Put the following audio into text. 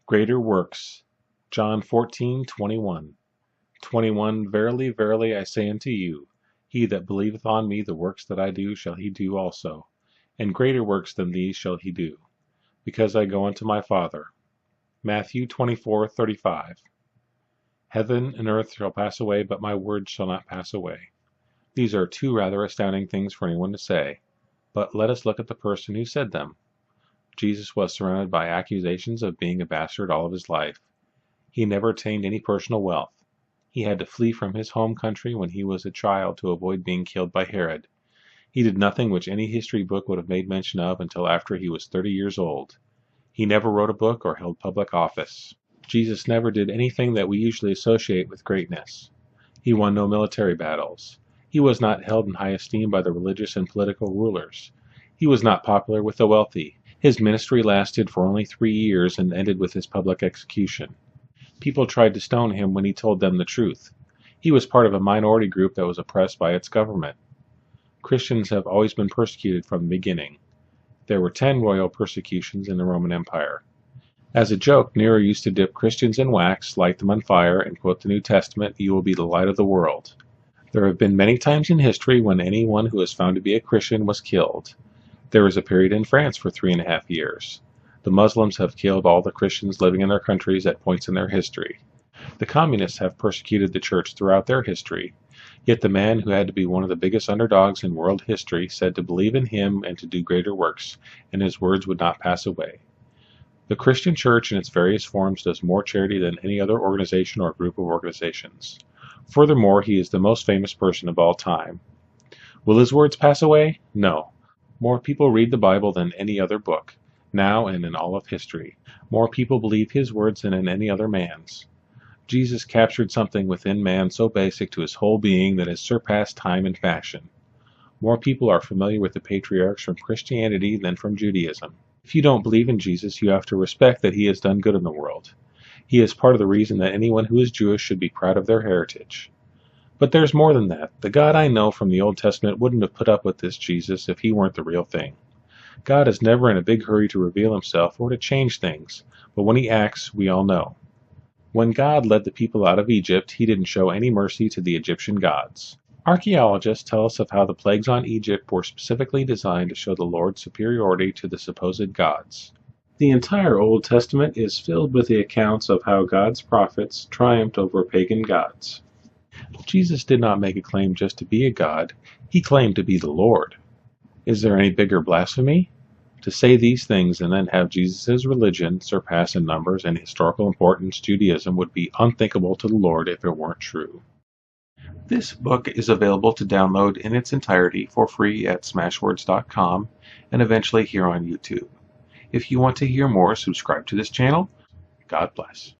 Greater works. John 14:21. 21 Verily, verily, I say unto you, he that believeth on me, the works that I do shall he do also, and greater works than these shall he do, because I go unto my Father. Matthew 24:35. Heaven and earth shall pass away, but my words shall not pass away. These are two rather astounding things for anyone to say, but let us look at the person who said them. Jesus was surrounded by accusations of being a bastard all of his life. He never attained any personal wealth. He had to flee from his home country when he was a child to avoid being killed by Herod. He did nothing which any history book would have made mention of until after he was 30 years old. He never wrote a book or held public office. Jesus never did anything that we usually associate with greatness. He won no military battles. He was not held in high esteem by the religious and political rulers. He was not popular with the wealthy. His ministry lasted for only 3 years and ended with his public execution. People tried to stone him when he told them the truth. He was part of a minority group that was oppressed by its government. Christians have always been persecuted from the beginning. There were 10 royal persecutions in the Roman Empire. As a joke, Nero used to dip Christians in wax, light them on fire, and quote the New Testament, "You will be the light of the world." There have been many times in history when anyone who was found to be a Christian was killed. There was a period in France for 3.5 years. The Muslims have killed all the Christians living in their countries at points in their history. The Communists have persecuted the church throughout their history. Yet the man who had to be one of the biggest underdogs in world history said to believe in him and to do greater works, and his words would not pass away. The Christian church in its various forms does more charity than any other organization or group of organizations. Furthermore, he is the most famous person of all time. Will his words pass away? No. More people read the Bible than any other book, now and in all of history. More people believe his words than in any other man's. Jesus captured something within man so basic to his whole being that has surpassed time and fashion. More people are familiar with the patriarchs from Christianity than from Judaism. If you don't believe in Jesus, you have to respect that he has done good in the world. He is part of the reason that anyone who is Jewish should be proud of their heritage. But there's more than that. The God I know from the Old Testament wouldn't have put up with this Jesus if he weren't the real thing. God is never in a big hurry to reveal himself or to change things, but when he acts, we all know. When God led the people out of Egypt, he didn't show any mercy to the Egyptian gods. Archaeologists tell us of how the plagues on Egypt were specifically designed to show the Lord's superiority to the supposed gods. The entire Old Testament is filled with the accounts of how God's prophets triumphed over pagan gods. Jesus did not make a claim just to be a god, he claimed to be the Lord. Is there any bigger blasphemy? To say these things and then have Jesus' religion surpass in numbers and historical importance Judaism would be unthinkable to the Lord if it weren't true. This book is available to download in its entirety for free at smashwords.com and eventually here on YouTube. If you want to hear more, subscribe to this channel. God bless.